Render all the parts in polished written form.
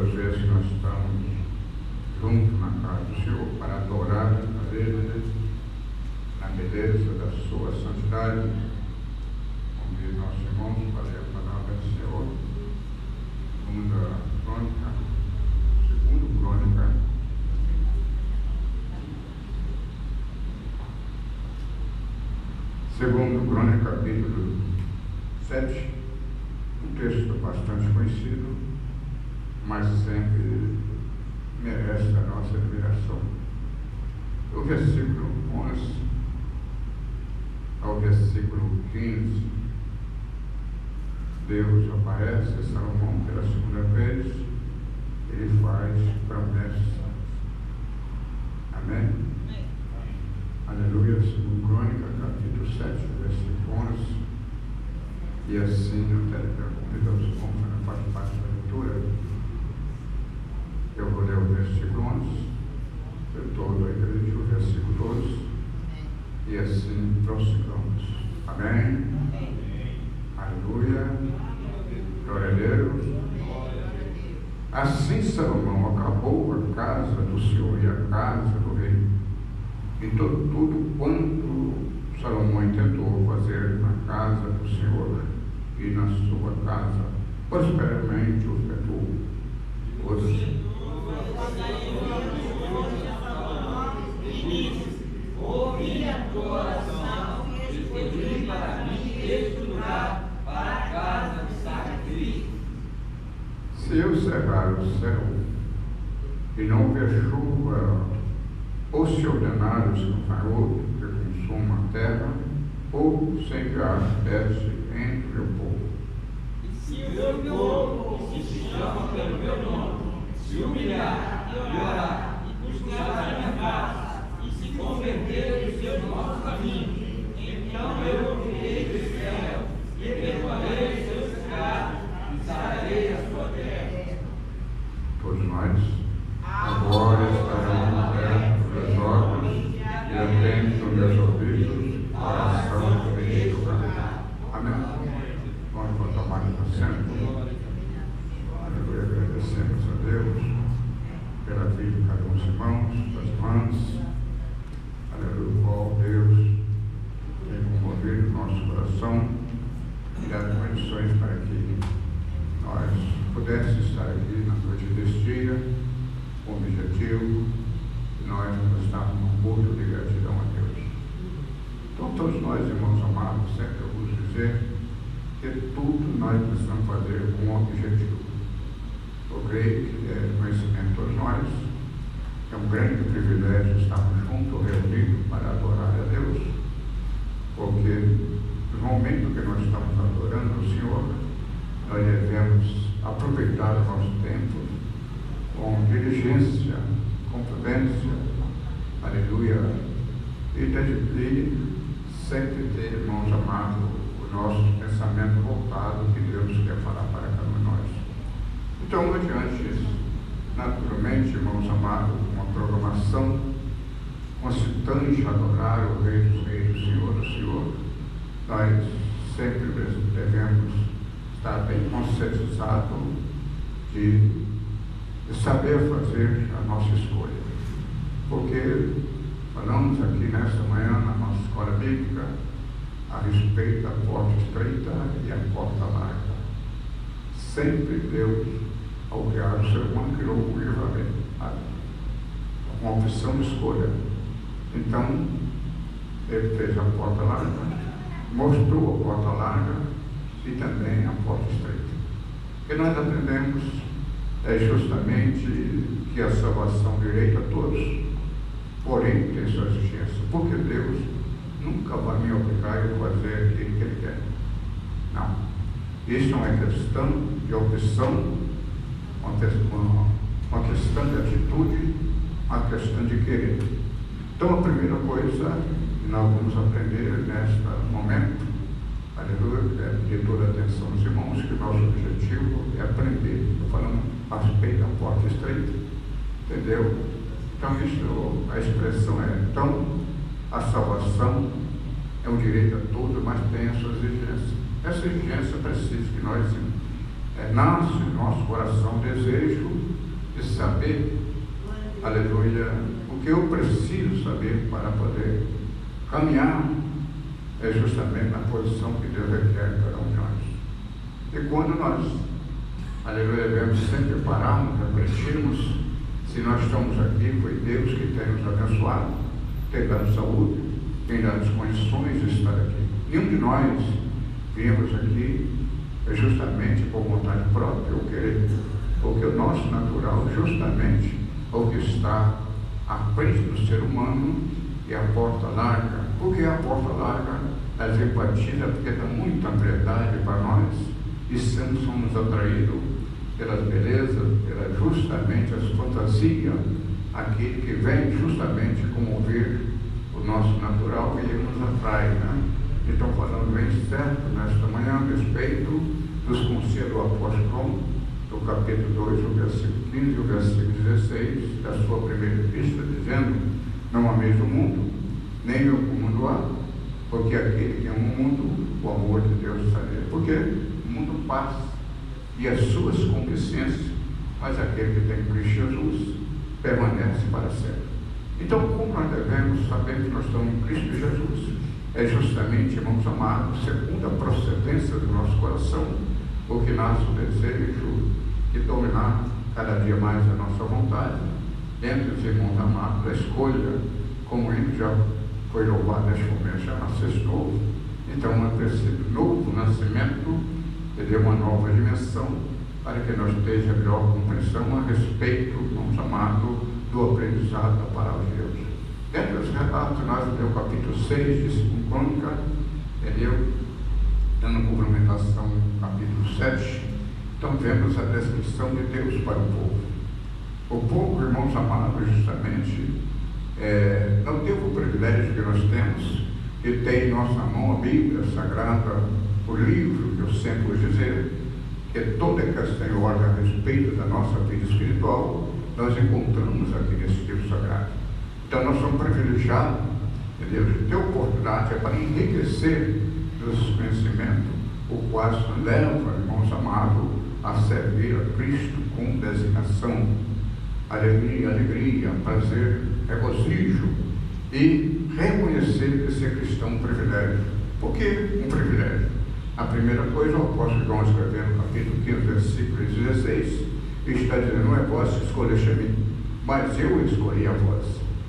as vezes que nós estamos juntos na casa do Senhor para adorar a Ele na beleza da sua santidade. Convido nossos irmãos para ler a palavra do Senhor. Segundo Crônica, capítulo 7, um texto bastante conhecido, mas sempre merece a nossa admiração. O versículo 11 ao versículo 15, Deus aparece a Salomão pela segunda vez, ele faz promessa. Amém? Aleluia. Segundo Crônica, capítulo 7, versículo 11. E assim eu convido os irmãos para participar da leitura. Eu vou ler o versículo 11, eu todo a igreja, o versículo 12, e assim prossigamos. Amém? Aleluia. Glória a Deus. Assim Salomão acabou a casa do Senhor e a casa do rei. E tudo quanto Salomão intentou fazer na casa do Senhor e na sua casa, prosperamente o efetuou. Ouvi a tua oração, escolhi para mim este lugar para a casa do sacrifício. Se eu cerrar o céu e não houver chuva, ou se ordenar o Senhor que consuma a terra, ou se enviar peste entre o meu povo. E se o meu povo, que se chama pelo meu nome, se humilhar e orar e buscar a minha face, e se converter dos seus maus caminhos, então eu ouvirei do céu e perdoarei os seus pecados e sararei a sua terra. Todos nós agora estarão abertos os olhos e atentos aos meus ouvidos, a oração que tenho tocado. Amém? Vamos tomar o assento. Aleluia, agradecemos a Deus pela vida de cada um dos irmãos, das irmãs. Aleluia, qual Deus tem comovido o nosso coração e dado condições para que nós pudéssemos estar aqui na noite deste dia, com o objetivo de nós estarmos num culto de gratidão a Deus. Então, todos nós, irmãos amados, sempre eu vos dizer que tudo nós precisamos fazer com um objetivo. Eu creio que é conhecimento de todos nós, é um grande privilégio estarmos juntos, reunidos para adorar a Deus, porque no momento que nós estamos adorando o Senhor, nós devemos aproveitar o nosso tempo com diligência, com prudência, aleluia, e sempre ter, irmãos amados, o nosso pensamento voltado que Deus quer falar para cada um de nós. Então, adiante, naturalmente, irmãos amados, uma programação consistente a adorar o Rei dos Reis, o Senhor, nós sempre devemos estar bem conscientizados de saber fazer a nossa escolha. Porque falamos aqui nesta manhã, na nossa escola bíblica, a respeito da porta estreita e a porta larga. Sempre Deus, ao criar o ser humano, criou o livre-arbítrio, uma opção de escolha. Então, ele fez a porta larga, mostrou a porta larga e também a porta estreita. O que nós aprendemos é justamente que a salvação direita a todos, porém tem sua exigência, porque Deus nunca vai me obrigar a fazer aquilo que Ele quer. Não. Isso não é questão de opção, uma questão de atitude, uma questão de querer. Então, a primeira coisa que nós vamos aprender neste momento, aleluia, é de toda a atenção dos irmãos, que o nosso objetivo é aprender. Estou falando a respeito da porta estreita, entendeu? Então, isso, a expressão é, então, a salvação é um direito a todos, mas tem a sua exigência. Essa exigência precisa que nós nasce no nosso coração o desejo de saber, aleluia, o que eu preciso saber para poder caminhar é justamente na posição que Deus requer em cada um de nós. E quando nós, aleluia, devemos sempre pararmos, refletirmos, se nós estamos aqui, foi Deus que tem nos abençoado, tem dado saúde, tem dado as condições de estar aqui. Nenhum de nós viemos aqui justamente por vontade própria ou querer, porque o nosso natural justamente é o que está à frente do ser humano e a porta larga. Por que a porta larga? As empatias, porque dá muita verdade para nós e sempre somos atraídos pelas belezas, pela justamente as fantasias, aquele que vem justamente comover o nosso natural e ele nos atrai, né? Então, falando bem certo nesta manhã a respeito dos conselhos do apóstolo, do capítulo 2, o versículo 15 e o versículo 16, da sua primeira epístola, dizendo: não ameis o mundo, nem o mundo há, porque aquele que ama o mundo, o amor de Deus está nele. Porque o mundo passa e as suas concupiscências, mas aquele que tem Cristo Jesus permanece para sempre. Então, como nós devemos saber que nós estamos em Cristo Jesus? É justamente, irmãos amados, segundo a procedência do nosso coração, o que nasce o desejo de dominar cada dia mais a nossa vontade. Entre os irmãos amados, a escolha, como ele já foi louvado neste momento, já nasceu novo. Então é preciso novo nascimento, de uma nova dimensão, para que nós tenhamos a melhor compreensão a respeito, irmãos amados, do aprendizado da palavra de Deus. Dentro dos relatos, nós temos o capítulo 6 de 2 Crônica, entendeu? Dando complementação ao capítulo 7, então vemos a descrição de Deus para o povo. O povo, irmãos amados, justamente, não teve o privilégio que nós temos, de ter em nossa mão a Bíblia Sagrada, o livro que eu sempre vou dizer, que toda questão e ordem a respeito da nossa vida espiritual, nós encontramos aqui nesse livro sagrado. Então nós somos privilegiados, entendeu? De ter oportunidade para enriquecer dos conhecimentos, o qual nos leva, irmãos amados, a servir a Cristo com designação, alegria, prazer, regozijo e reconhecer que ser cristão é um privilégio. Por que um privilégio? A primeira coisa, o apóstolo João escrevendo no capítulo 15, versículo 16, está dizendo: não é vós que escolheste a mim, mas eu escolhi a vós.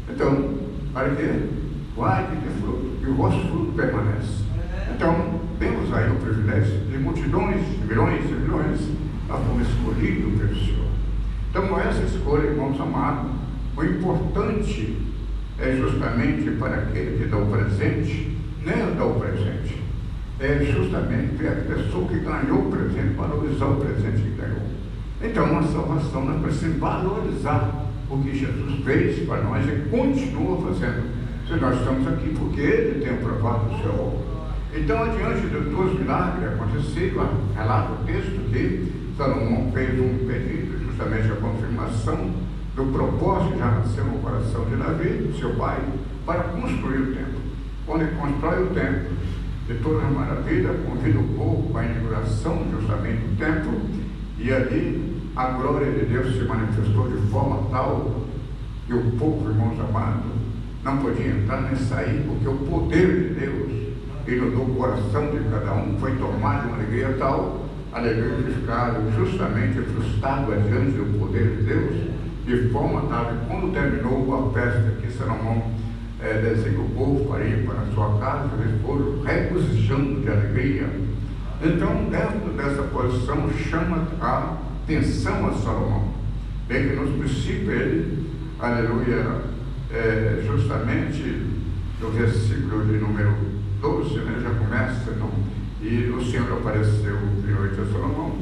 Então, para que vai que dê fruto, e o vosso fruto permanece. Então, temos aí o privilégio de multidões, milhões e milhões, a como escolhido pelo Senhor. Então, essa escolha, irmãos amados, o importante é justamente para aquele que dá o presente, nem dá o presente, é justamente a pessoa que ganhou o presente, valorizar o presente que ganhou. Então, a salvação nós precisamos valorizar o que Jesus fez para nós e continua fazendo. Se nós estamos aqui porque Ele tem aprovado o seu amor. Então, adiante de todos os milagres acontecidos, relata o texto que Salomão fez um pedido, justamente a confirmação do propósito que já nasceu no coração de Davi, seu pai, para construir o templo. Quando ele constrói o templo, de toda a maravilha, convida o povo para a inauguração justamente do templo, e ali a glória de Deus se manifestou de forma tal que o povo, irmãos amados, não podia entrar nem sair, porque o poder de Deus e no coração de cada um foi tomado de uma alegria tal, alegria que ficaram justamente frustrados diante do poder de Deus, de forma tal que quando terminou a festa que Salomão designou o povo para ir para a sua casa, eles foram regozijando de alegria. Então, dentro dessa posição, chama a atenção a Salomão. Bem que nos princípios ele, aleluia, justamente no versículo de número 12, né, já começa, não? E o Senhor apareceu de noite a Salomão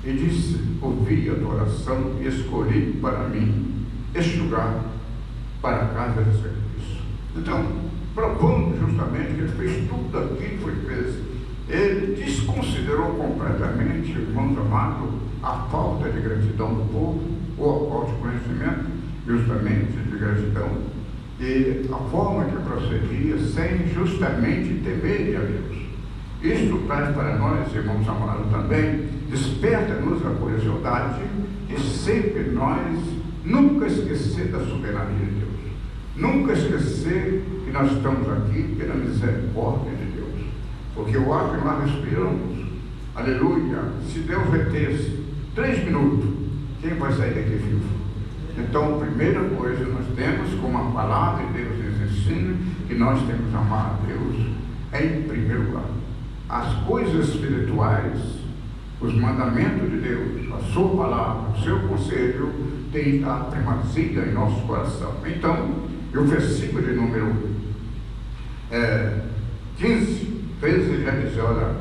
e disse: ouvi a tua oração e escolhi para mim este lugar para a casa de sacrifício. Então, propondo justamente que ele fez tudo aquilo que foi feito. Ele desconsiderou completamente, irmãos amados, a falta de gratidão do povo, ou a falta de conhecimento, justamente de gratidão, e a forma que procedia sem justamente temer a Deus. Isto traz para nós, irmãos amados, também desperta-nos a curiosidade e sempre nós nunca esquecer da soberania de Deus. Nunca esquecer que nós estamos aqui pela misericórdia de Deus. Porque o ar que nós respiramos, aleluia, se Deus retesse 3 minutos, quem vai sair daqui vivo? Então, a primeira coisa nós temos, como a palavra de Deus nos ensina, que nós temos que amar a Deus em primeiro lugar. As coisas espirituais, os mandamentos de Deus, a sua palavra, o seu conselho, tem a primazia em nosso coração. Então, o versículo de número 15, 13, já diz, olha,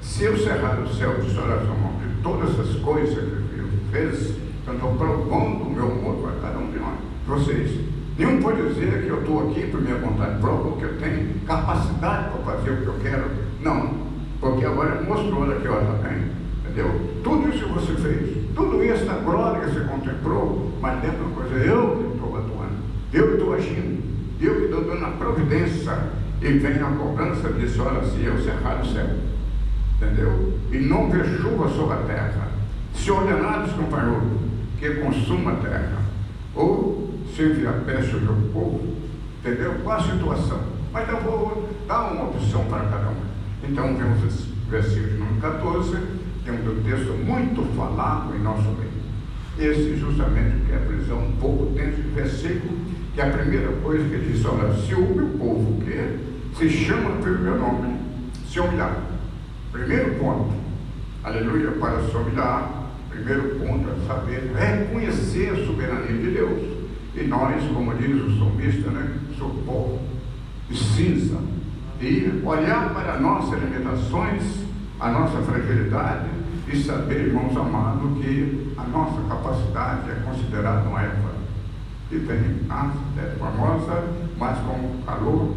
se eu cerrar o céu de oração de todas as coisas que eu fiz, eu estou provando o meu amor para cada um de nós, vocês. Nenhum pode dizer que eu estou aqui por minha vontade própria, porque eu tenho capacidade para fazer o que eu quero. Não, porque agora mostrou aqui, olha, também, entendeu? Tudo isso que você fez, tudo isso na glória que você contemplou, mas dentro de uma coisa, eu que estou atuando, eu que estou agindo, eu que estou dando a providência, e vem a cobrança disso, olha, se eu cerrar o céu, entendeu? E não ver chuva sobre a terra, se ordenados, companheiro, que consuma a terra, ou se enviar peste ao meu povo, entendeu? Qual a situação? Mas eu vou dar uma opção para cada um. Então, vemos esse versículo de número 14, temos um texto muito falado em nosso meio. Esse justamente que é a prisão um pouco dentro do versículo, que é a primeira coisa que ele diz, olha, se o meu povo que se chama pelo meu nome, se humilhar. Primeiro ponto, aleluia, para se humilhar, primeiro ponto é saber reconhecer a soberania de Deus. E nós, como diz o salmista, né, sou povo de cinza, e olhar para nossas limitações, a nossa fragilidade, e saber, irmãos amados, que a nossa capacidade é considerada uma erva. E vem, é famosa, mas com o calor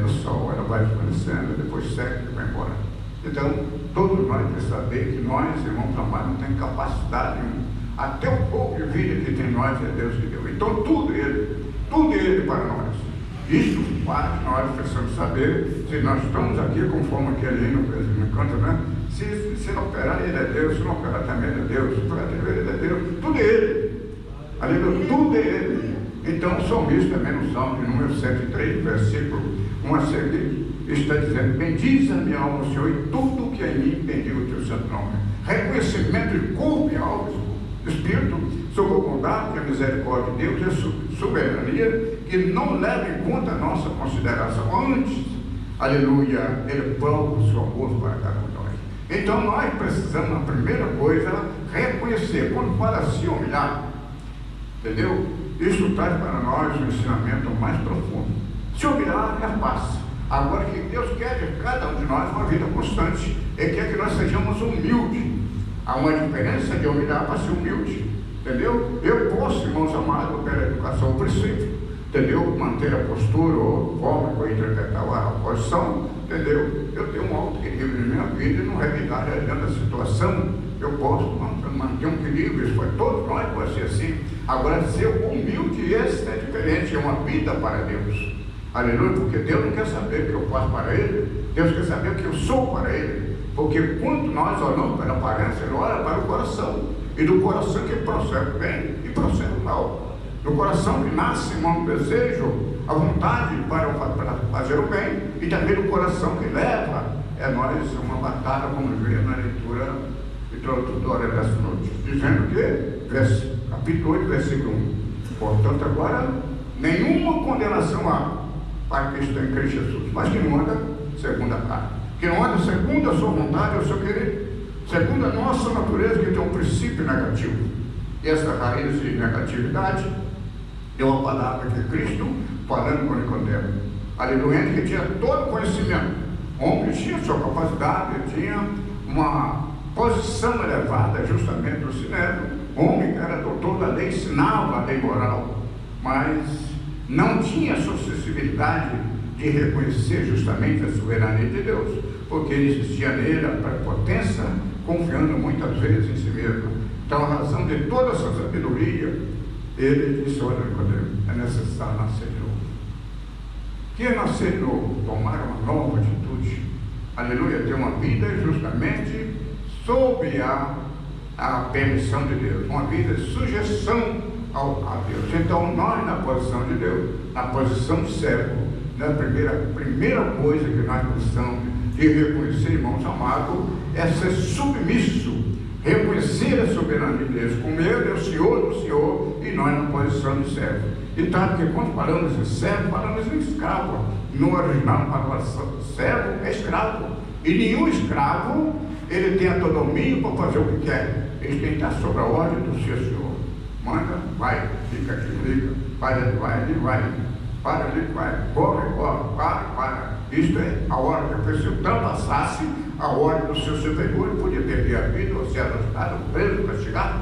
do sol, ela vai desvanecendo, depois seca e vai embora. Então, todos nós temos que saber que nós, irmãos amados, não temos capacidade nenhuma. Até o pouco de vida que tem em nós é Deus que deu. Então, tudo Ele para nós. Isso faz nós precisamos saber se nós estamos aqui conforme aquele hino que me canta, né? Se não operar, Ele é Deus, se não operar também Ele é Deus, se operar também Ele é Deus, tudo é Ele. Aleluia, tudo é Ele. Então, o salmista também no Salmo de número 103, versículo 1 a seguir, está dizendo: bendize a minha alma, Senhor, e tudo que em mim bendiga o teu santo nome. Reconhecimento de corpo e alma, Espírito, sobre a bondade e a misericórdia de Deus e a soberania, que não leva em conta a nossa consideração. Antes, aleluia, Ele prova o seu amor para cada um de nós. Então, nós precisamos, a primeira coisa, reconhecer, quando fala se humilhar, entendeu? Isso traz para nós um ensinamento mais profundo. Se humilhar é fácil. Agora, que Deus quer de cada um de nós uma vida constante, Ele quer que nós sejamos humildes. Há uma diferença de humilhar para ser humilde, entendeu? Eu posso, irmãos amados, pela educação princípio, entendeu? Manter a postura ou forma para interpretar a posição, entendeu? Eu tenho um alto equilíbrio na minha vida e não revidar diante da situação. Eu posso manter um equilíbrio, isso foi todos nós, pode ser assim. Agora, ser humilde, esse é diferente, é uma vida para Deus. Aleluia, porque Deus não quer saber o que eu faço para Ele, Deus quer saber o que eu sou para Ele. Porque quando nós olhamos para a aparência, Ele olha para o coração. E do coração que procede o bem e procede o mal. Do coração que nasce, irmão, o desejo, a vontade para fazer o bem. E também do coração que leva nós uma batalha, como vemos na leitura introdutória dessa noite. Dizendo que, capítulo 8, versículo 1. Portanto, agora, nenhuma condenação há para que está em Cristo Jesus, mas que não anda segundo a carne. Que não anda segundo a sua vontade ou o seu querer, segundo a nossa natureza, que tem um princípio negativo. E essa raiz de negatividade é uma palavra que Cristo, falando com Nicodemo, aleluia, que tinha todo conhecimento. O homem tinha sua capacidade, tinha uma posição elevada, justamente no Sinédrio. O homem que era doutor da lei, ensinava a lei moral, mas não tinha a suscetibilidade de reconhecer justamente a soberania de Deus, porque ele existia nele a prepotência, confiando muitas vezes em si mesmo. Então, a razão de toda essa sabedoria, ele disse: olha, é necessário nascer de novo. O que é nascer de novo? Tomar uma nova atitude. aleluia, ter uma vida justamente sob a permissão de Deus, uma vida de sujeição a Deus. Então nós, na posição de Deus, na posição de servo, a primeira coisa que nós precisamos de reconhecer, irmãos amados, é ser submisso, reconhecer a soberania de Deus, como Ele é o Senhor do Senhor e nós na posição de servo. Então, porque quando falamos em servo, falamos em escravo. No original, a palavra servo é escravo. E nenhum escravo, ele tem autonomia para fazer o que quer. Ele tem que estar sob a ordem do seu Senhor. Manda, vai, fica aqui, fica, vai, vai, para ali, vai, corre, para. Isto é a hora que a pessoa ultrapassasse a ordem do seu superior, ele podia perder a vida, ou ser arrastado, preso, castigado.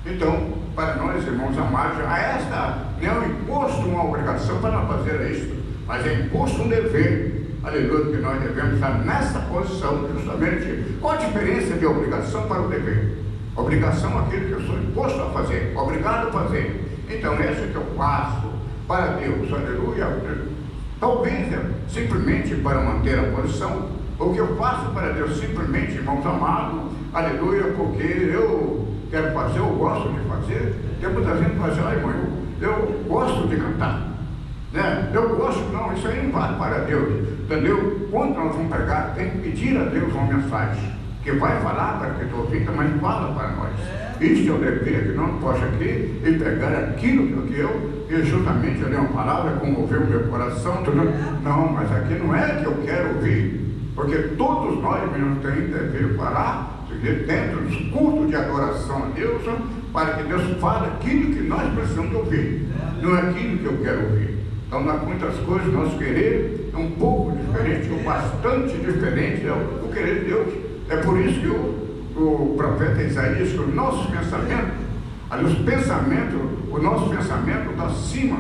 Então, para nós, irmãos amados, esta não é um imposto, uma obrigação para não fazer isto, mas é imposto um dever, aleluia, que nós devemos estar nessa posição, justamente. Qual a diferença de obrigação para o dever? Obrigação é aquilo que eu sou imposto a fazer, obrigado a fazer. Então, esse que eu faço para Deus, aleluia, talvez simplesmente para manter a posição, o que eu faço para Deus simplesmente, irmãos amados, aleluia, porque eu quero fazer, eu gosto de fazer. Tem muita gente que fala assim, irmão, eu gosto de cantar, né? Eu gosto, não, isso aí não vale para Deus, entendeu? Quando nós vamos pregar, tem que pedir a Deus uma mensagem, que vai falar para que tu ouvinta, mas fala para nós. Isto é o dever, que não posso aqui e pegar aquilo que eu justamente ali uma palavra, comoveu o meu coração, tudo. Não, mas aqui não é que eu quero ouvir, porque todos nós mesmos temos dever parar dentro dos cultos de adoração a Deus, para que Deus fale aquilo que nós precisamos ouvir, não é aquilo que eu quero ouvir. Então, muitas coisas, nosso querer é um pouco diferente, ou bastante diferente do querer de Deus. É por isso que o profeta Isaías, que o nosso pensamento, o nosso pensamento está acima,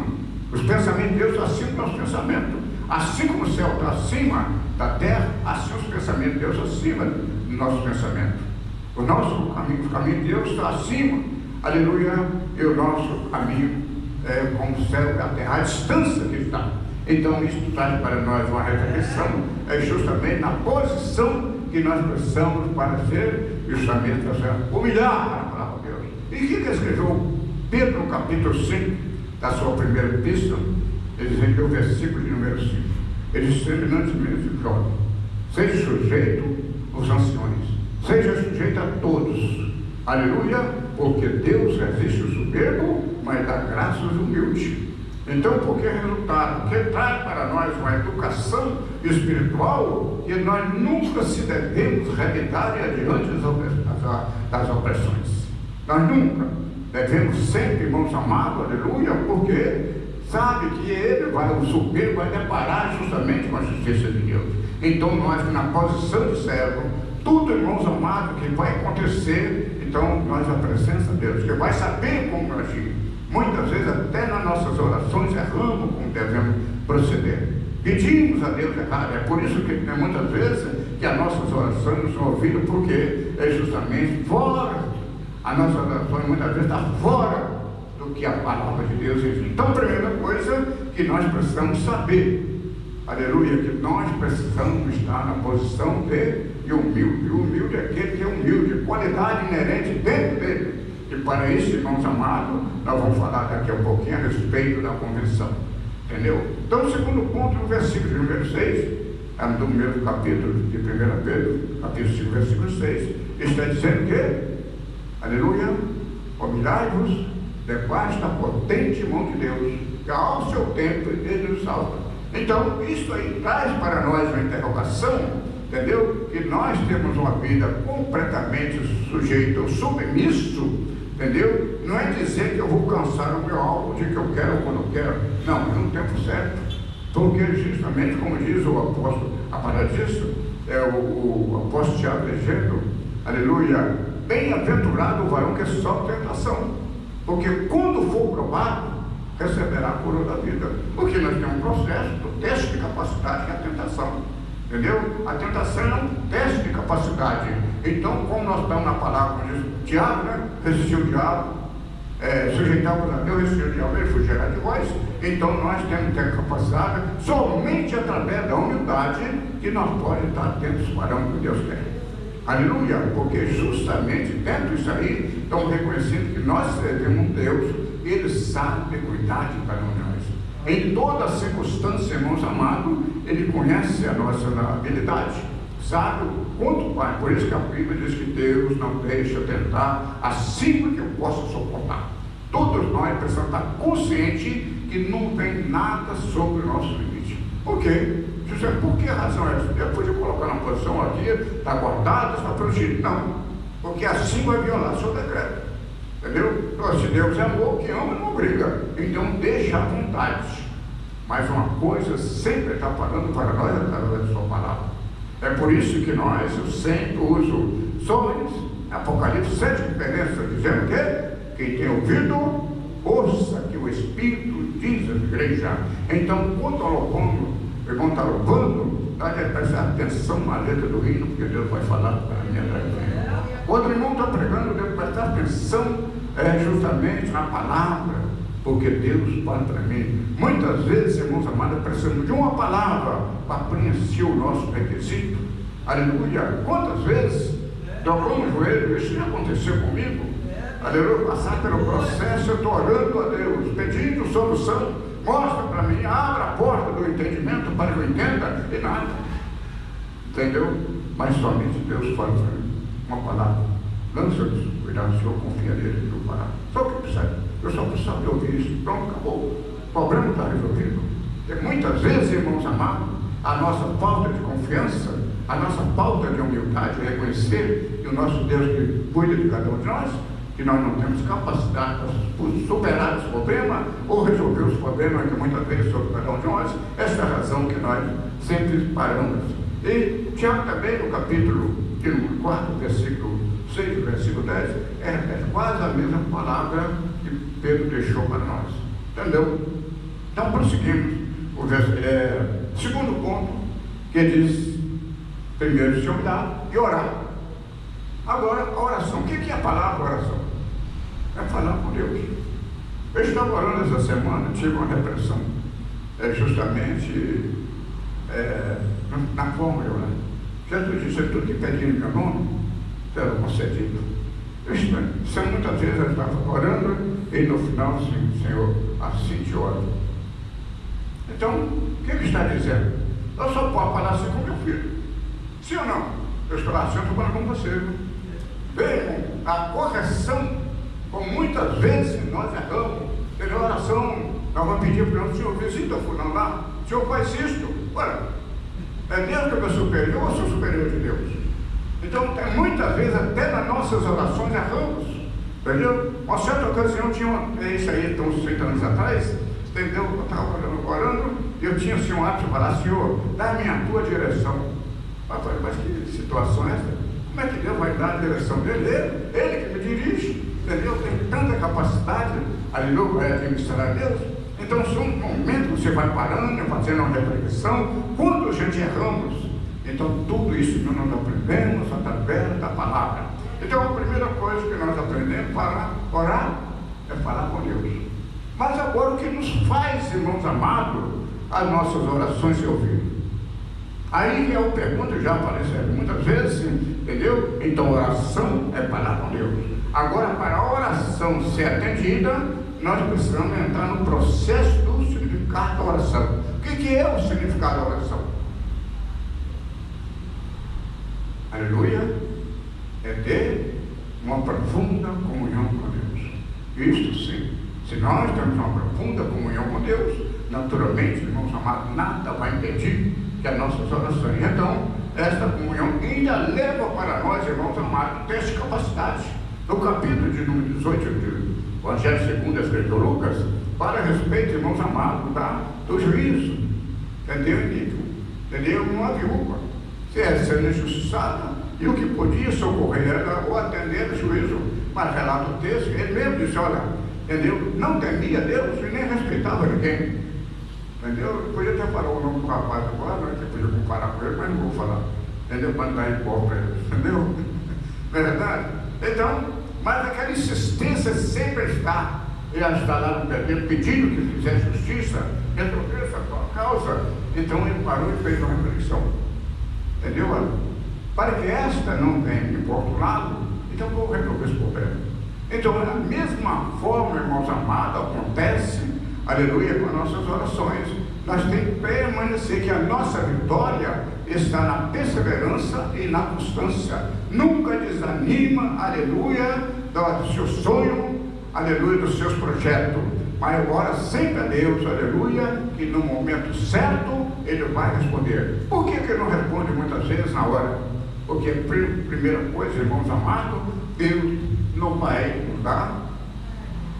os pensamentos de Deus estão acima do nosso pensamento. Assim como o céu está acima da terra, assim os pensamentos de Deus acima do nosso pensamento. O nosso caminho, o caminho de Deus está acima, aleluia, e o nosso caminho é como o céu e a terra, a distância que está. Então, isso traz para nós uma reflexão, é justamente na posição que nós precisamos para ser, justamente, humilhar a palavra de Deus. E o que escreveu Pedro no capítulo 5 da sua primeira epístola? Ele diz que o versículo de número 5. Ele diz, semelhantemente de Jó, seja sujeito aos anciões, seja sujeito a todos, aleluia, porque Deus resiste o soberbo, mas dá graça aos humildes. Então, por que resultado? Que traz para nós uma educação espiritual que nós nunca se devemos revidar adiante das opressões. Nós nunca devemos sempre, irmãos amados, aleluia, porque sabe que ele vai, o soberbo vai deparar justamente com a justiça de Deus. Então, nós, na posição de servo, tudo, irmãos amados, que vai acontecer, então, nós, a presença de Deus, que vai saber como agir. Muitas vezes, até nas nossas orações, erramos como devemos proceder. Pedimos a Deus errado. É por isso que muitas vezes que as nossas orações não são ouvidas, porque é justamente fora. As nossas orações muitas vezes estão fora do que a palavra de Deus exige. Então, a primeira coisa que nós precisamos saber, aleluia, que nós precisamos estar na posição de humilde. O humilde é aquele que é humilde, qualidade inerente dentro dele. E para isso, irmãos amados, nós vamos falar daqui a pouquinho a respeito da convenção. Entendeu? Então, o segundo ponto, no versículo número 6, do mesmo capítulo de 1 Pedro, capítulo 5, versículo 6, está dizendo que, aleluia, humilhai-vos debaixo da potente mão de Deus, que ao seu tempo ele nos salva. Então, isso aí traz para nós uma interrogação, entendeu? Que nós temos uma vida completamente sujeita ou submisso, entendeu? Não é dizer que eu vou alcançar o meu alvo de que eu quero ou quando eu quero. Não, é no tempo certo. Porque justamente como diz o apóstolo, a palavra disso, o apóstolo Tiago dizendo, aleluia, bem-aventurado o varão que sofre tentação, porque quando for provado, receberá a coroa da vida. Porque nós temos um processo do teste de capacidade, que é a tentação. Entendeu? A tentação é um teste de capacidade. Então, como nós estamos na palavra, como diz Tiago, né? Resistiu o diabo, sujeitar-vos a Deus, esse de alma fugirá de vós. Então nós temos que ter capacidade, somente através da humildade, que nós podemos estar atentos para o que Deus quer. Aleluia, porque justamente dentro disso aí, estamos reconhecendo que nós temos um Deus, Ele sabe cuidar de cada um de nós. Em toda circunstância, irmãos amados, Ele conhece a nossa habilidade, sabe o quanto vai. Por isso que a Bíblia diz que Deus não deixa tentar acima que eu possa suportar. Todos nós precisamos estar conscientes que não tem nada sobre o nosso limite. Ok? Por que razão é essa? Eu podia colocar na posição aqui, está guardado, está protegido. Não, porque assim vai violar seu decreto. Entendeu? Então, se Deus é amor, que ama não obriga. Então deixa à vontade. Mas uma coisa sempre está falando para nós através da sua palavra. É por isso que eu sempre uso sonhos, Apocalipse 7, dizendo que quem tem ouvido, ouça que o Espírito diz à igreja. Então, quando o irmão está louvando, dá de prestar atenção na letra do hino, porque Deus vai falar para mim atrás de mim. Quando o irmão está pregando, deve prestar atenção justamente na palavra, porque Deus fala para mim. Muitas vezes, irmãos amados, precisamos de uma palavra para preencher o nosso requisito. Aleluia! Quantas vezes dobramos o joelho? Isso já aconteceu comigo. Aleluia! Passar pelo processo, eu estou orando a Deus, pedindo solução. Mostra para mim, abra a porta do entendimento para que eu entenda, e nada. Entendeu? Mas somente Deus fala para mim uma palavra. Lança o cuidado, Senhor, confia nele, Deus fará. Só o que precisa. Eu só preciso de ouvir isso. Pronto, acabou. O problema está resolvido. E muitas vezes, irmãos amados, a nossa falta de confiança, a nossa falta de humildade, reconhecer que o nosso Deus que cuida de cada um de nós, que nós não temos capacidade para superar os problemas ou resolver os problemas que muitas vezes sobre cada um de nós. Essa é a razão que nós sempre paramos. E Tiago também, no capítulo 4, versículo 6, versículo 10, é quase a mesma palavra que Pedro deixou para nós. Entendeu? Então prosseguimos. Segundo ponto, que diz, primeiro se humilhar e orar. Agora, a oração. O que é a palavra oração? É falar com Deus. Eu estava orando essa semana, tive uma repressão, justamente na forma de orar. Jesus disse: tudo que pedir em meu nome será concedido. Muitas vezes eu estava orando e no final, sim, Senhor, assim te oro. Então, o que ele está dizendo? Eu só posso falar assim com meu filho. Sim ou não? Eu estou assim, eu estou falando com você. Vejam, a correção, como muitas vezes nós erramos, em oração, nós vamos pedir para o Senhor, visita fulano lá, o Senhor faz isto. Olha, é Deus que é meu superior, eu sou superior de Deus. Então, muitas vezes, até nas nossas orações, erramos. Entendeu? Uma certa ocasião, isso aí, então, 60 anos atrás, entendeu? Eu estava orando, e eu tinha assim, um ato de falar: Senhor, dá-me a tua direção. Eu falei: mas que situação é essa? Como é que Deus vai dar a direção dele? Ele que me dirige, entendeu? Tem tanta capacidade, aleluia, para administrar a Deus. Então, são momentos que você vai parando, fazendo uma reflexão, quando a gente erramos. Então, tudo isso que nós aprendemos através da palavra. Então, a primeira coisa que nós aprendemos para orar é falar com Deus. Mas agora, o que nos faz, irmãos amados, as nossas orações se ouvirem? Aí é uma pergunta que já apareceu muitas vezes, entendeu? Então, oração é falar com Deus. Agora, para a oração ser atendida, nós precisamos entrar no processo do significado da oração. O que é o significado da oração? Aleluia! É ter uma profunda comunhão com Deus. Isto sim. Se nós temos uma profunda comunhão com Deus, naturalmente, irmãos amados, nada vai impedir que as nossas orações. Então, esta comunhão ainda leva para nós, irmãos amados, ter essa capacidade. No capítulo de número 18 do Evangelho segundo a escritura de Lucas, para respeito, irmãos amados, do juízo. Entendeu? Uma viúva. Se é sendo injustiçada, e o que podia socorrer era ou atender o juízo. Mas relata o texto, ele mesmo disse: olha, entendeu? Não temia Deus e nem respeitava ninguém. Entendeu? Eu podia até falar o nome do rapaz agora, né? Que podia comparar com ele, mas não vou falar. Entendeu? Para não dar hipócrita para ele. Entendeu? Verdade? Então, mas aquela insistência sempre está. Ele está lá no pedido que fizer justiça, resolver essa tua causa. Então ele parou e fez uma reflexão. Entendeu? Para que esta não venha me importunado, então vou resolver esse problema. Então, da mesma forma, irmãos amados, acontece, aleluia, com as nossas orações. Nós temos que permanecer, que a nossa vitória está na perseverança e na constância. Nunca desanima, aleluia, do seu sonho, aleluia, dos seus projetos. Mas ora sempre a Deus, aleluia, que no momento certo Ele vai responder. Por que Ele não responde muitas vezes na hora? Porque a primeira coisa, irmãos amados, Deus não vai nos dar.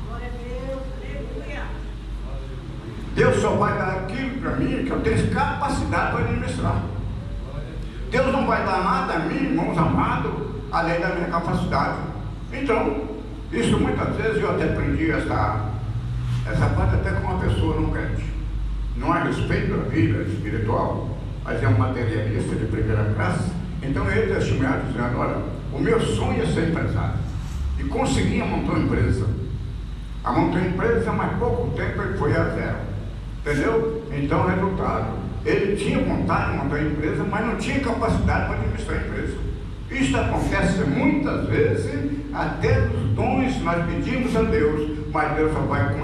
Glória a Deus, aleluia. Deus só vai dar aquilo para mim que eu tenho capacidade para administrar. Deus não vai dar nada a mim, irmãos amados, além da minha capacidade. Então, isso muitas vezes eu até aprendi essa parte até com uma pessoa não crente. Não a respeito da vida espiritual, mas é um materialista de primeira classe. Então ele testemunhava dizendo: olha, o meu sonho é ser empresário. E conseguia montar uma empresa. A montar uma empresa, mas pouco tempo ele foi a zero. Entendeu? Então, resultado, ele tinha vontade de montar uma empresa, mas não tinha capacidade para administrar a empresa. Isso acontece muitas vezes, até nos dons nós pedimos a Deus, mas Deus só vai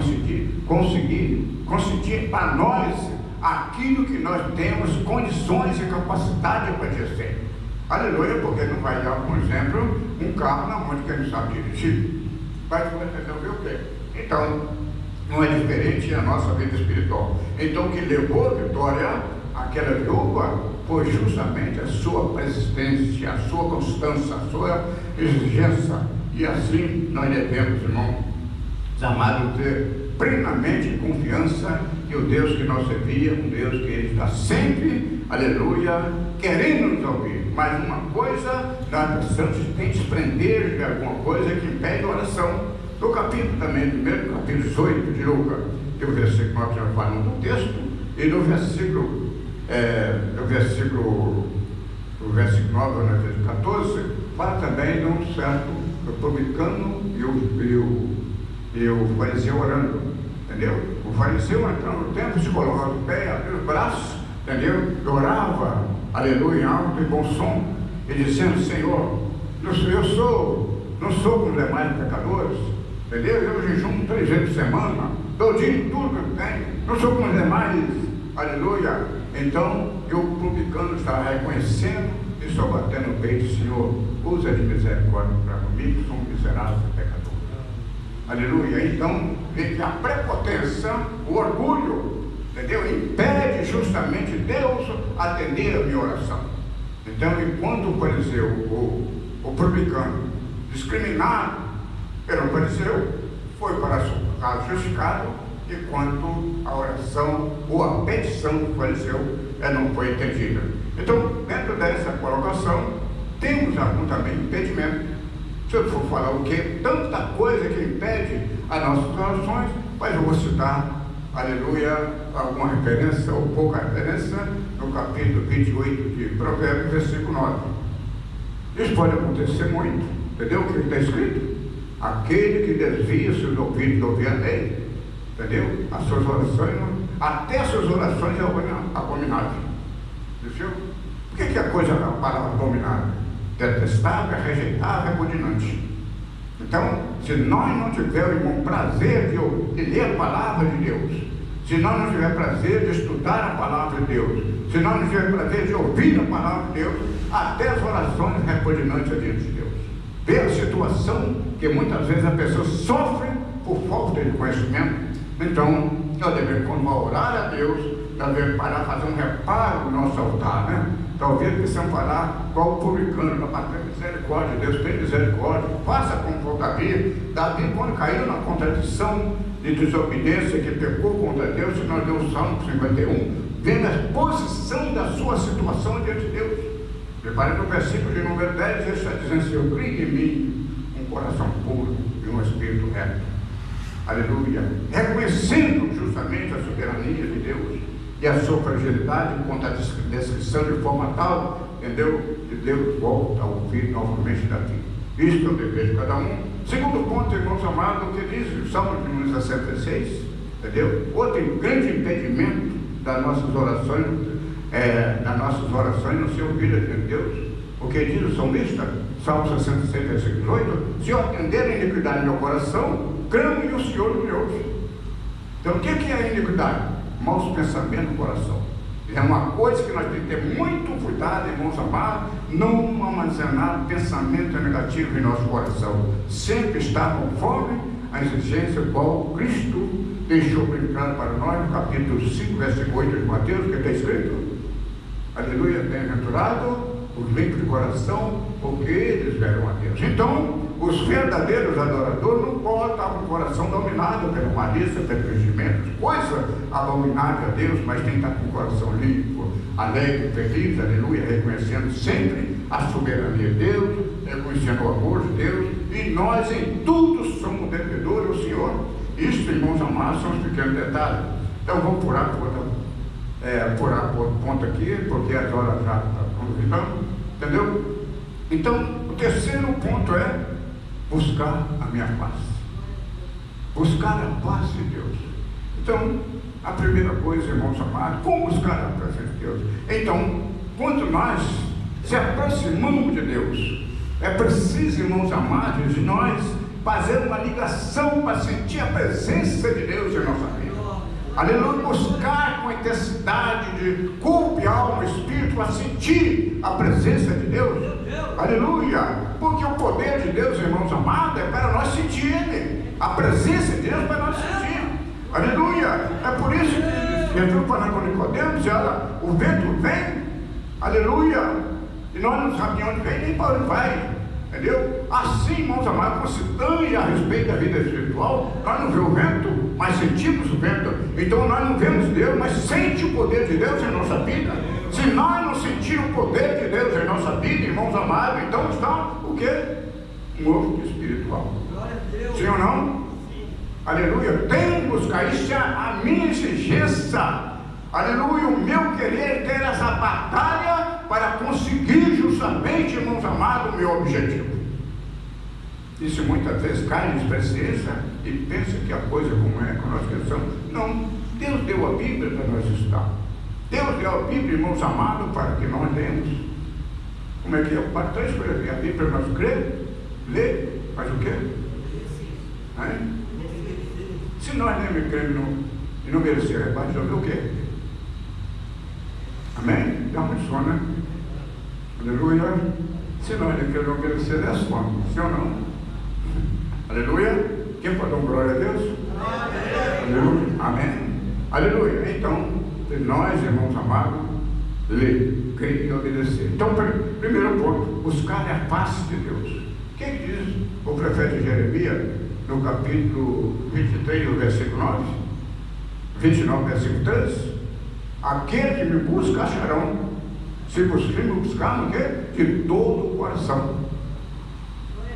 conseguir para nós aquilo que nós temos condições e capacidade para exercer. Aleluia, porque não vai dar, por exemplo, um carro na mão de quem não sabe dirigir. Vai resolver o quê? Então, não é diferente a nossa vida espiritual. Então, o que levou a vitória àquela viúva foi justamente a sua persistência, a sua constância, a sua exigência. E assim nós devemos, irmãos amados, ter plenamente confiança que o Deus que nós servimos, um Deus que Ele está sempre, aleluia, querendo nos ouvir. Mas uma coisa, nós precisamos desprender de alguma coisa que impede a oração. No capítulo também, primeiro capítulo 18 de Lucas, que o versículo 9 já fala no texto, e no versículo 9, no versículo 14, fala também de um certo publicano e o fariseu orando, entendeu? O fariseu entrando no templo, se colocava de pé, abriu os braços, entendeu? E orava, aleluia, em alto e bom som, e dizendo: Senhor, não sou como os demais pecadores, entendeu? Eu jejum 3 vezes por semana, dou dinheiro tudo que eu tenho, não sou como os demais, aleluia. Então, o publicano estava reconhecendo e só batendo no peito: Senhor, usa de misericórdia para comigo, sou um miserável pecador. Aleluia. Então, vê que a prepotência, o orgulho, entendeu? Impede justamente Deus atender a minha oração. Então, enquanto o fariseu, o publicano, discriminado pelo fariseu, foi para a sua casa justificado, enquanto a oração ou a petição do fariseu não foi entendida. Então, dentro dessa colocação, temos algum também impedimento. Se eu for falar o que? Tanta coisa que impede as nossas orações, mas eu vou citar, aleluia, alguma referência ou pouca referência no capítulo 28 de Provérbios, versículo 9. Isso pode acontecer muito, entendeu o que está escrito? Aquele que desvia seus ouvidos de ouvir a lei, entendeu? As suas orações, até as suas orações é abominável. Entendeu? Por que a coisa, a palavra abominável? Detestável, rejeitável, repugnante. Então, se nós não tivermos, irmão, prazer de ler a palavra de Deus, se nós não tivermos prazer de estudar a palavra de Deus, se nós não tivermos prazer de ouvir a palavra de Deus, até as orações repugnantes diante de Deus. Vê a situação que muitas vezes a pessoa sofre por falta de conhecimento. Então, nós devemos, quando orar a Deus, nós devemos parar, fazer um reparo no nosso altar, né? Talvez precisamos falar qual o publicano, para ter misericórdia, Deus tem misericórdia, faça como for Davi, quando caiu na contradição de desobediência, que pecou contra Deus, se nós deu o Salmo 51, vendo a posição da sua situação diante de Deus. Prepare no versículo de número 10, ele está dizendo: Senhor, crie em mim um coração puro e um espírito reto. Aleluia. Reconhecendo justamente a soberania de Deus e a sua fragilidade contra a descrição de forma tal, entendeu? Que Deus volta a ouvir novamente Davi. Isto é o dever de cada um, Segundo ponto, irmãos amados, o que diz o Salmo de número 66, entendeu? Outro grande impedimento das nossas orações, não ser ouvidas de Deus. O que diz o salmista, Salmo 66, versículo 8: se eu atender a iniquidade no meu coração, clamo e o Senhor me ouve. Então, o que é a iniquidade? Maus pensamentos no coração. É uma coisa que nós temos que ter muito cuidado, irmãos amados, não armazenar pensamento negativo em nosso coração. Sempre estar conforme a exigência qual Cristo deixou bem claro para nós no capítulo 5, versículo 8 de Mateus, que está escrito: aleluia, bem-aventurado os limpos de coração, porque eles verão a Deus. Então, os verdadeiros adoradores não podem estar com o coração dominado pela malícia, pelo fingimento, coisa abominável a Deus, mas tem que estar com o coração limpo, alegre, feliz, aleluia, reconhecendo sempre a soberania de Deus, reconhecendo o amor de Deus, e nós em tudo somos devedores ao Senhor. Isso, irmãos amados, são os pequenos detalhes. Então, vamos furar por ponto aqui, porque as horas já estão convidando, entendeu? Então, o terceiro ponto é buscar a minha paz. Buscar a paz de Deus. Então, a primeira coisa, irmãos amados, como buscar a presença de Deus? Então, quando nós se aproximamos de Deus, é preciso, irmãos amados, de nós fazer uma ligação para sentir a presença de Deus em nossa vida. Aleluia, buscar com intensidade de corpo e alma, espírito, para sentir a presença de Deus. Aleluia, porque o poder de Deus, irmãos amados, é para nós sentir Ele. A presença de Deus é para nós sentir. Aleluia, é por isso que Jesus falando com Nicodemo, disse: olha, o vento vem, aleluia, e nós não sabemos de onde vem nem para onde vai. Entendeu? Assim, irmãos amados, quando se tange a respeito da vida espiritual, nós não vemos o vento, mas sentimos o vento. Então nós não vemos Deus, mas sente o poder de Deus em nossa vida. Se nós não sentirmos o poder de Deus em nossa vida, irmãos amados, então está o quê? Morto espiritual. Sim ou não? Aleluia. Tem que buscar, isso é a minha exigência. Aleluia, o meu querer ter essa batalha para conseguir justamente, irmãos amados, o meu objetivo. Isso muitas vezes cai em experiência e pensa que a coisa como é que nós pensamos. Não, Deus deu a Bíblia para nós estudar. Deus deu a Bíblia, irmãos amados, para que nós lemos. Como é que é? Para três coisas. A Bíblia nós crer, ler, faz o quê? Se nós nem me cremos e não merecer, vai resolver o quê? Amém? Dá muito sono, né? Aleluia. Se nós não queremos obedecer, é sono. Sim ou não? Aleluia. Quem pode dar glória a Deus? Aleluia. Amém. Aleluia. Então, nós, irmãos amados, ler, crer e obedecer. Então, primeiro ponto, buscar a face de Deus. Quem diz o profeta Jeremias, no capítulo 23, do versículo 9, 29, versículo 13? Aquele que me busca acharão, se buscarmos buscar no quê? De todo o coração.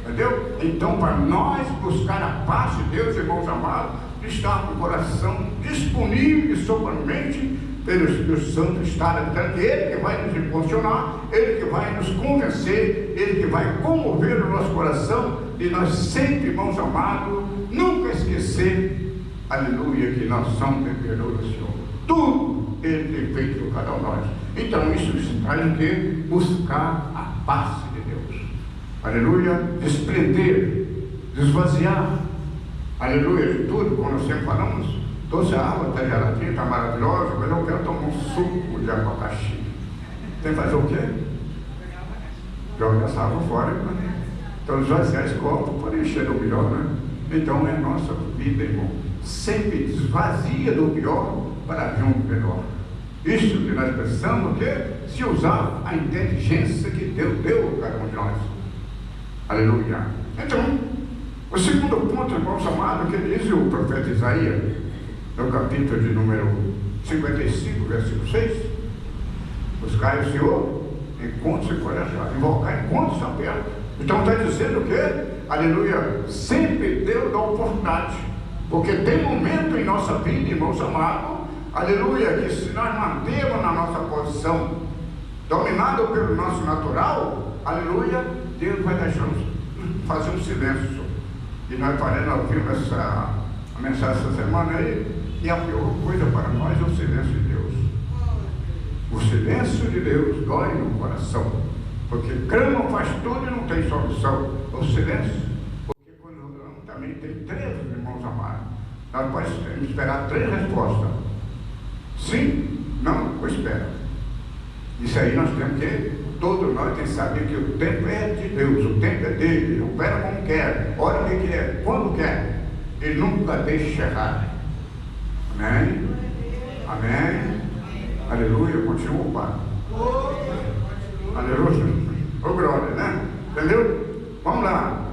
Entendeu? Então, para nós buscar a paz de Deus, irmãos amados, estar com o coração disponível e somente pelo Espírito Santo estar habitando, Ele que vai nos impulsionar, Ele que vai nos convencer, Ele que vai comover o nosso coração, e nós sempre, irmãos amados, nunca esquecer, aleluia, que nós somos devedores do Senhor. Tudo Ele tem feito por cada um de nós. Então isso traz o que? Buscar a paz de Deus. Aleluia, desprender, desvaziar, aleluia, de tudo, como nós sempre falamos. Doce a água está geladinha, está maravilhosa, mas eu quero tomar um suco de abacaxi. Tem que fazer o quê? Joga essa água fora. Então esvaziar esse copo para encher do melhor, né? Então é a nossa vida, irmão. Sempre desvazia do pior para vir um melhor. Isso que nós precisamos ter, se usar a inteligência que Deus deu a cada um de nós. Aleluia. Então, o segundo ponto, irmãos amados, que diz o profeta Isaías, no capítulo de número 55, versículo 6: buscar o Senhor enquanto se for achado, invocar enquanto está perto. Então está dizendo o quê? Aleluia, sempre Deus dá oportunidade, porque tem momento em nossa vida, irmãos amados, aleluia, que se nós mantermos na nossa posição, dominado pelo nosso natural, aleluia, Deus vai deixar fazer um silêncio. E nós ouvimos a mensagem essa semana aí, e a pior coisa para nós é o silêncio de Deus. O silêncio de Deus dói no coração, porque clama faz tudo e não tem solução. O silêncio, porque quando oramos também tem 3 irmãos amados. Nós podemos esperar 3 respostas: sim, não ou espera. Isso aí nós temos que, todos nós temos que saber que o tempo é de Deus, o tempo é dele, ele opera como quer, ora o que quer, quando quer, ele nunca deixa errar. Amém? Amém? Aleluia, continua o Pai. Aleluia. Ô glória, né? Entendeu? Vamos lá.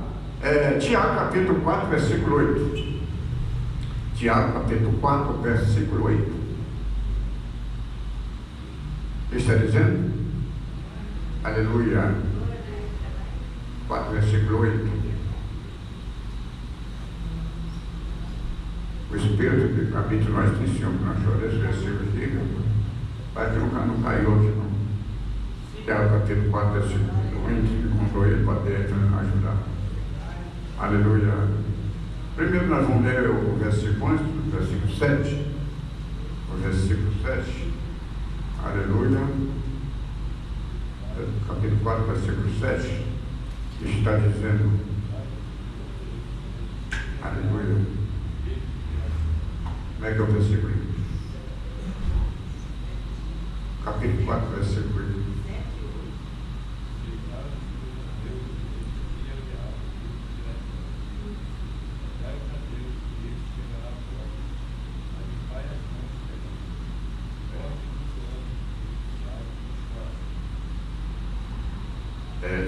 Tiago capítulo 4, versículo 8. Tiago capítulo 4, versículo 8. O que está dizendo? Aleluia. 4, versículo 8. O Espírito que habita nós te ensina que nós choramos esse versículo aqui, para que não caiu hoje, não. Tiago capítulo 4, versículo 20, encontrou ele para dentro ajudar. Aleluia. Primeiro nós vamos ler o versículo antes, o versículo 7. O versículo 7. Aleluia. Capítulo 4, versículo 7. Está dizendo: aleluia. Como é que é o versículo? Capítulo 4, versículo 8.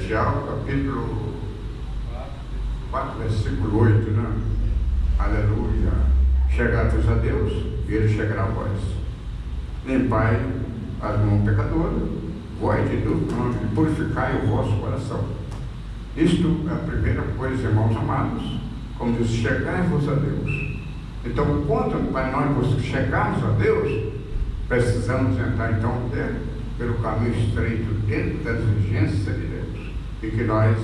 Tiago, capítulo 4, versículo 8, né? Aleluia. Chegai-vos a Deus, e Ele chegará a vós. Limpai as mãos pecadoras, vós de duplo nome, e purificai o vosso coração. Isto é a primeira coisa, irmãos amados. Como diz, chegai-vos a Deus. Então, quando para nós chegarmos a Deus, precisamos entrar então pelo caminho estreito dentro das exigências de Deus. E que nós,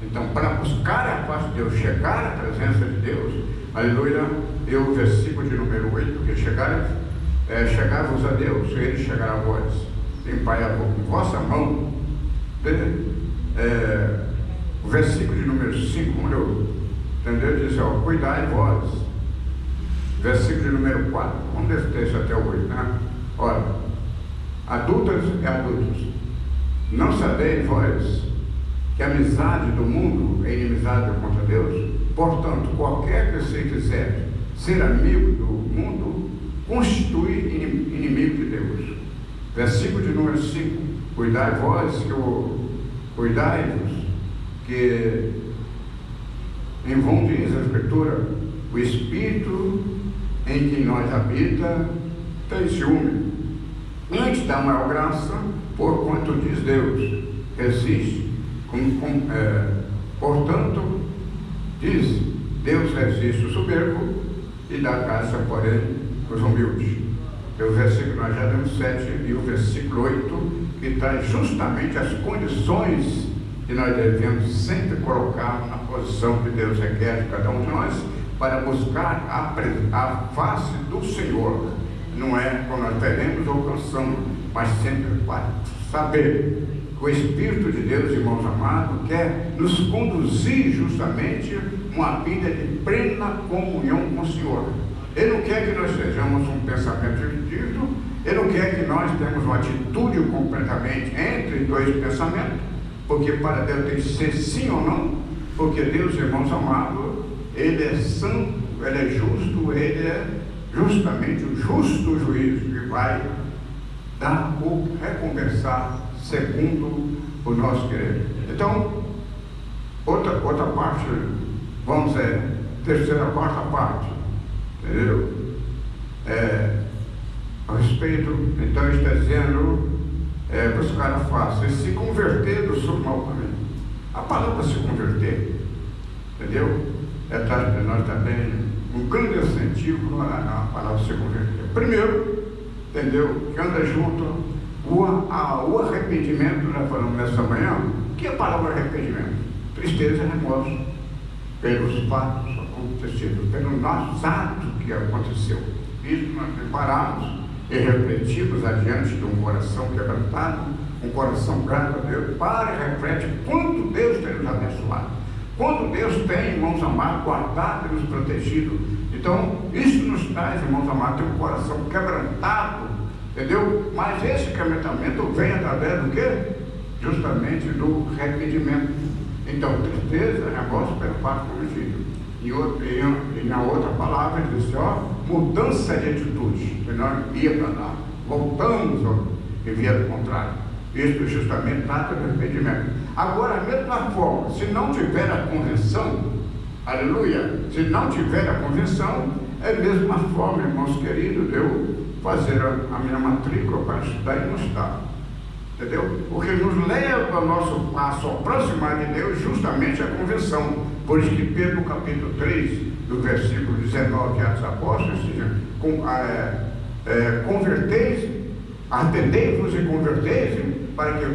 então, para buscar a paz de Deus, chegar à presença de Deus, aleluia, o versículo de número 8, que chegai-vos a Deus, e Ele chegará a vós. Limpai a vossa mão. O versículo de número 5, entendeu? Diz, cuidai vós. Versículo de número 4, vamos ler esse texto até o 8, né? Olha, adultas e adultos, não sabeis vós que a amizade do mundo é inimizade contra Deus? Portanto, qualquer que se quiser ser amigo do mundo, constitui inimigo de Deus. Versículo de número 5, cuidai-vos, que em vão diz a Escritura, o Espírito em que nós habita tem ciúme. Antes da maior graça, por quanto diz Deus, resiste. Portanto, diz, Deus resiste o soberbo e dá graça, porém, aos humildes. O versículo, nós já demos 7, e o versículo 8, que traz justamente as condições que nós devemos sempre colocar na posição que Deus requer de cada um de nós, para buscar a face do Senhor. Não é quando nós teremos ou alcançamos, mas sempre para saber que o Espírito de Deus, irmãos amados, quer nos conduzir justamente uma vida de plena comunhão com o Senhor. Ele não quer que nós sejamos um pensamento dividido, Ele não quer que nós tenhamos uma atitude completamente entre dois pensamentos, porque para Deus tem que ser sim ou não, porque Deus, irmãos amados, Ele é santo, Ele é justo, Ele é justamente o justo juiz que vai dar ou recompensar segundo o nosso querer. Então, outra parte, vamos dizer, terceira, quarta parte, entendeu? A respeito, então está dizendo, buscar a face, se converter do seu mau caminho. A palavra se converter, entendeu? Nós também, um grande incentivo na palavra se converter. Primeiro, entendeu? Que anda junto o arrependimento, nós falamos nessa manhã. O que é a palavra arrependimento? Tristeza e remorso. pelos fatos acontecidos, pelos nossos atos que aconteceu. Isso nós preparamos e refletimos adiante de um coração quebrantado, um coração grato a Deus, para e reflete quanto Deus tem nos abençoado, quanto Deus tem, irmãos amados, guardado e nos protegido. Então, isso nos traz, irmãos amados, ter um coração quebrantado, entendeu? Mas esse quebrantamento vem através do quê? Justamente do arrependimento. Então, tristeza é remorso pelo fato cometido. E na outra palavra diz assim, ó, mudança de atitude. Que nós ia para lá, voltamos ao enviado contrário. Isso justamente trata do arrependimento. Agora, a mesma forma, se não tiver a convenção, aleluia, se não tiver a convenção, é a mesma forma, irmãos queridos, de eu fazer a minha matrícula para estudar e não estudar. Entendeu? Porque nos leva ao nosso passo, ao aproximar de Deus, justamente a convenção. Por isso que Pedro, capítulo 3, do versículo 19 de Atos dos Apóstolos, converteis, arrependei-vos e converteis, para que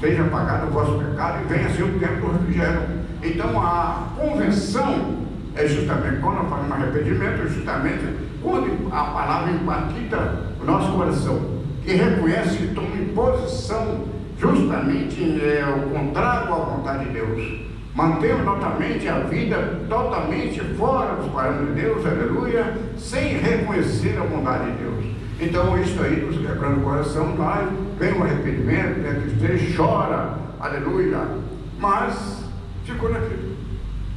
seja apagado o vosso pecado e venha assim o tempo do refrigério. Então a convenção é justamente, quando eu falo em arrependimento, é justamente quando a palavra impacta o nosso coração, que reconhece que toma em posição justamente o contrário à vontade de Deus, mantendo totalmente a vida totalmente fora dos parâmetros de Deus, aleluia, sem reconhecer a bondade de Deus. Então isso aí nos quebrando o coração, nós vem o arrependimento, vem a tristeza, chora, aleluia, mas ficou naquilo.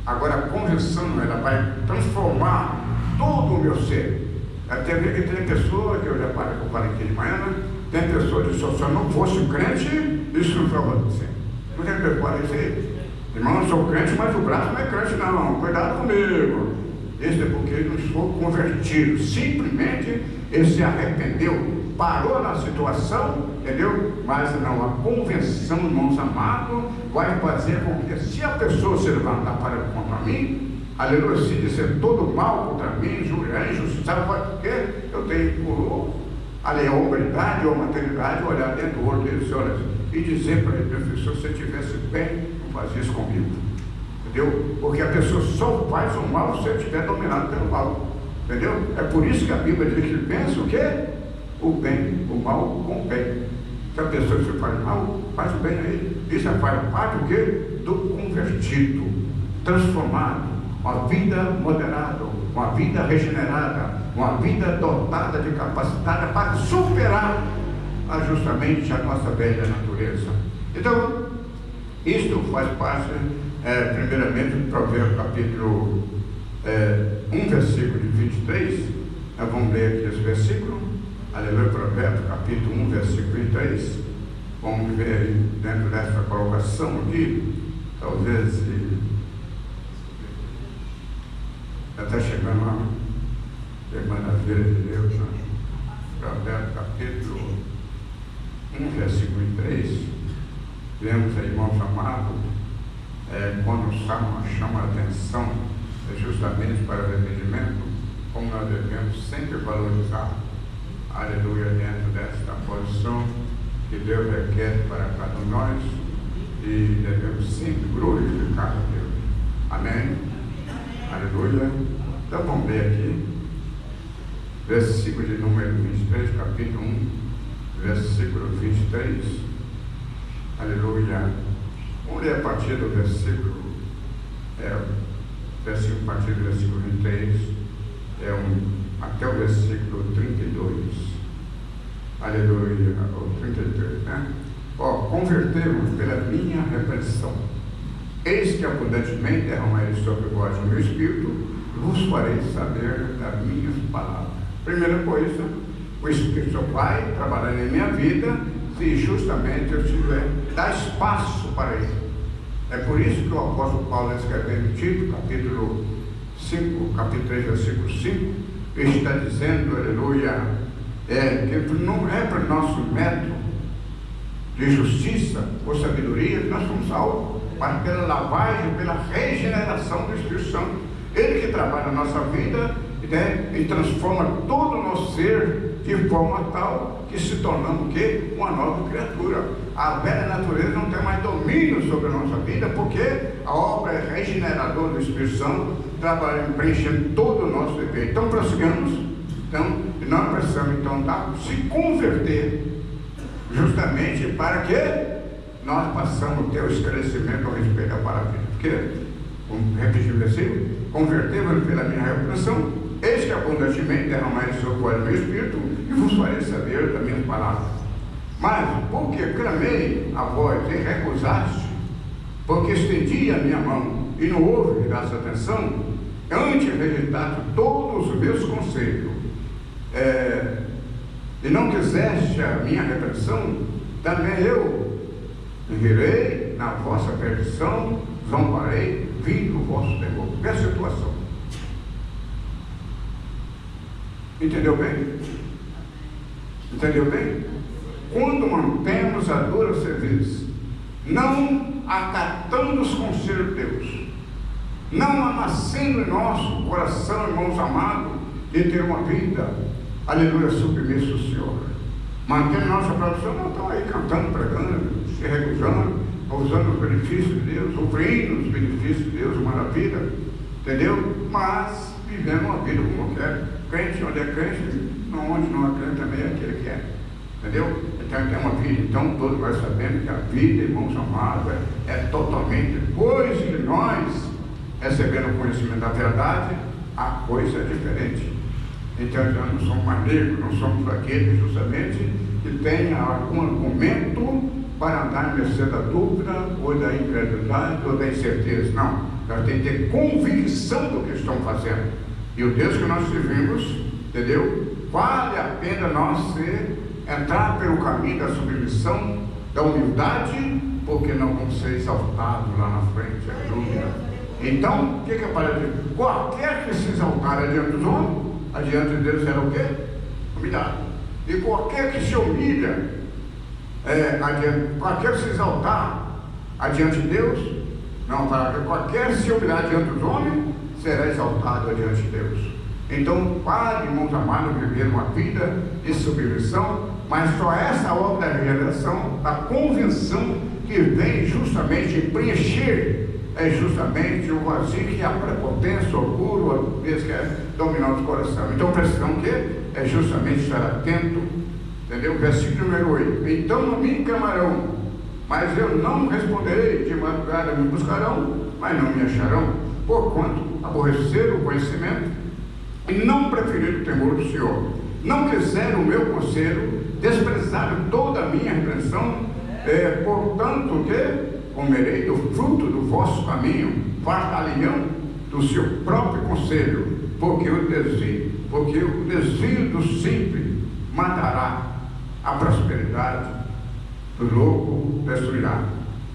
Agora a convenção, ela vai transformar todo o meu ser. Tem pessoa, que eu já falei aqui de manhã, né? Tem pessoa que diz, se eu não fosse crente, isso não foi você. Não tem pessoa que fala isso. Irmão, eu sou crente, mas o braço não é crente não, cuidado comigo. Isso é porque ele não foi convertido, simplesmente ele se arrependeu, parou na situação, entendeu? Mas não, a convenção, irmãos amados, vai fazer com que, se a pessoa se levantar para contra mim, aleluia, se disser todo mal contra mim, injustiçado, porque eu tenho a hombridade ou a maternidade, olhar dentro do olho dele, senhores, e dizer para ele, professor, se você estivesse bem, não fazia isso comigo. Entendeu? Porque a pessoa só faz o mal se ele estiver dominado pelo mal. Entendeu? É por isso que a Bíblia diz que pensa o quê? O bem, o mal com o bem. Se a pessoa se faz mal, faz o bem a ele. Isso faz parte do quê? Do convertido, transformado, uma vida moderada, uma vida regenerada, uma vida dotada de capacidade para superar justamente a nossa velha natureza. Então, isto faz parte, primeiramente, do Provérbios capítulo 1, versículo de 23. Nós vamos ler aqui esse versículo. Aleluia, Provérbios capítulo 1, versículo 23. Vamos ver aí, dentro dessa colocação aqui, talvez está chegando lá, Semana-feira de Deus, né? Provérbios capítulo 1, versículo 3. Vemos aí, irmãos amados, quando o Salmo chama a atenção, justamente para o arrependimento, como nós devemos sempre valorizar, aleluia, dentro desta posição que Deus requer para cada um de nós, e devemos sempre glorificar a Deus. Amém? Aleluia. Então vamos ler aqui, versículo de número 23, capítulo 1, versículo 23. Aleluia. Vamos ler a partir do versículo, a partir do versículo 23, até o versículo 32. Aleluia, ou 33, né? Convertei-vos pela minha repreensão. Eis que abundantemente derramarei sobre vós o meu espírito, vos farei saber das minhas palavras. Primeira coisa, o Espírito vai trabalhar em minha vida, se justamente eu tiver, dar espaço para ele. É por isso que o apóstolo Paulo escreveu no Tito, capítulo 5, capítulo 3, versículo 5, ele está dizendo, aleluia, que não é para o nosso método de justiça ou sabedoria que nós somos salvos, mas pela lavagem, pela regeneração do Espírito Santo. Ele que trabalha na nossa vida, né, e transforma todo o nosso ser de forma tal que se tornamos o quê? Uma nova criatura. A velha natureza não tem mais domínio sobre a nossa vida, porque a obra regeneradora do Espírito Santo trabalha preenchendo todo o nosso dever. Então prossigamos. Então, nós precisamos então se converter, justamente para que nós possamos ter o esclarecimento a respeito da palavra. Porque, vamos repetir o versículo: convertei-vos pela minha repreensão, eis que abundantemente derramai sobre o meu espírito, e vos farei saber das minhas palavras. Mas, porque clamei a voz e recusaste, porque estendi a minha mão e não houve graça atenção, antes rejeitaste todos os meus conselhos, e não quiseste a minha repreensão, também eu rirei na vossa perdição, zombarei, vindo o vosso temor. Vê a situação. Entendeu bem? Entendeu bem? Quando mantemos a dura serviço, não acatando os conselhos de Deus, não amassando em nosso coração, irmãos amados, de ter uma vida, aleluia, submissa ao Senhor, mantendo nossa produção, não estão aí cantando, pregando, se recusando, usando os benefícios de Deus, ouvindo os benefícios de Deus, maravilha, entendeu? Mas vivendo uma vida como qualquer crente, onde é crente, onde não é crente também é aquele que é, entendeu? Então tem uma vida, então todos nós sabemos que a vida, irmãos amados, é totalmente, depois de nós recebendo o conhecimento da verdade, a coisa é diferente. Então nós não somos mais negros, não somos aqueles justamente que tenha algum argumento para andar em mercê da dúvida, ou da incredulidade, ou da incerteza. Não, nós temos que ter convicção do que estamos fazendo. E o Deus que nós servimos, entendeu? Vale a pena nós entrar pelo caminho da submissão, da humildade, porque não vamos ser exaltados lá na frente, aleluia. Então, o que a palavra diz? Qualquer que se exaltar adiante dos homens, adiante de Deus será o quê? Humilhado. E qualquer que se humilha, qualquer que se exaltar adiante de Deus, não, para qualquer que se humilhar diante dos homens, será exaltado adiante de Deus. Então, pare, irmãos amados, viver uma vida de submissão, mas só essa obra da regeneração, da convenção, que vem justamente preencher, justamente o vazio que a prepotência, o orgulho, às vezes quer dominar o coração. Então, precisamos que justamente estar atento, entendeu? Versículo número 8: então me clamarão, mas eu não responderei, de madrugada me buscarão, mas não me acharão, porquanto aborreceram o conhecimento e não preferiram o temor do Senhor, não quiseram o meu conselho, desprezaram toda a minha repreensão, portanto que comerei do fruto do vosso caminho, fartar-lhe-ão do seu próprio conselho, porque o desvio do simples matará, a prosperidade do louco destruirá,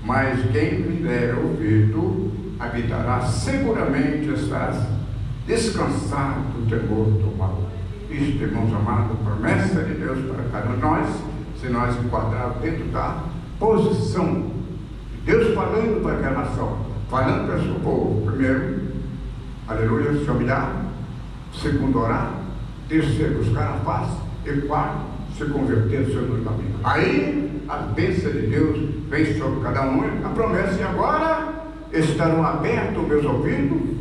mas quem me der ouvido habitará seguramente, estás descansado do temor do mal. Isto, irmãos amados, promessa de Deus para cada um de nós, se nós enquadrarmos dentro da posição de Deus falando para aquela nação, falando para o seu povo. Primeiro, aleluia, se humilhar; segundo, orar; terceiro, buscar a paz; e quarto, se converter no seu caminho. Aí a bênção de Deus vem sobre cada um, a promessa: e agora estarão abertos meus ouvidos,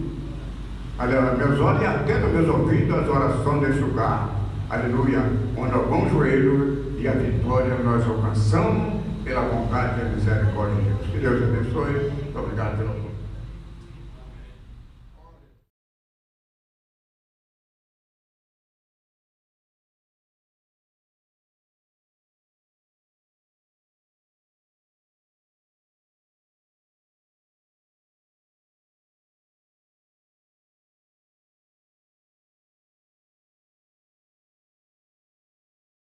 meus olhos, e atentos meus ouvidos às orações desse lugar, aleluia, onde ao bom joelho e a vitória nós alcançamos pela vontade e a misericórdia de Deus. Que Deus abençoe. Muito obrigado pela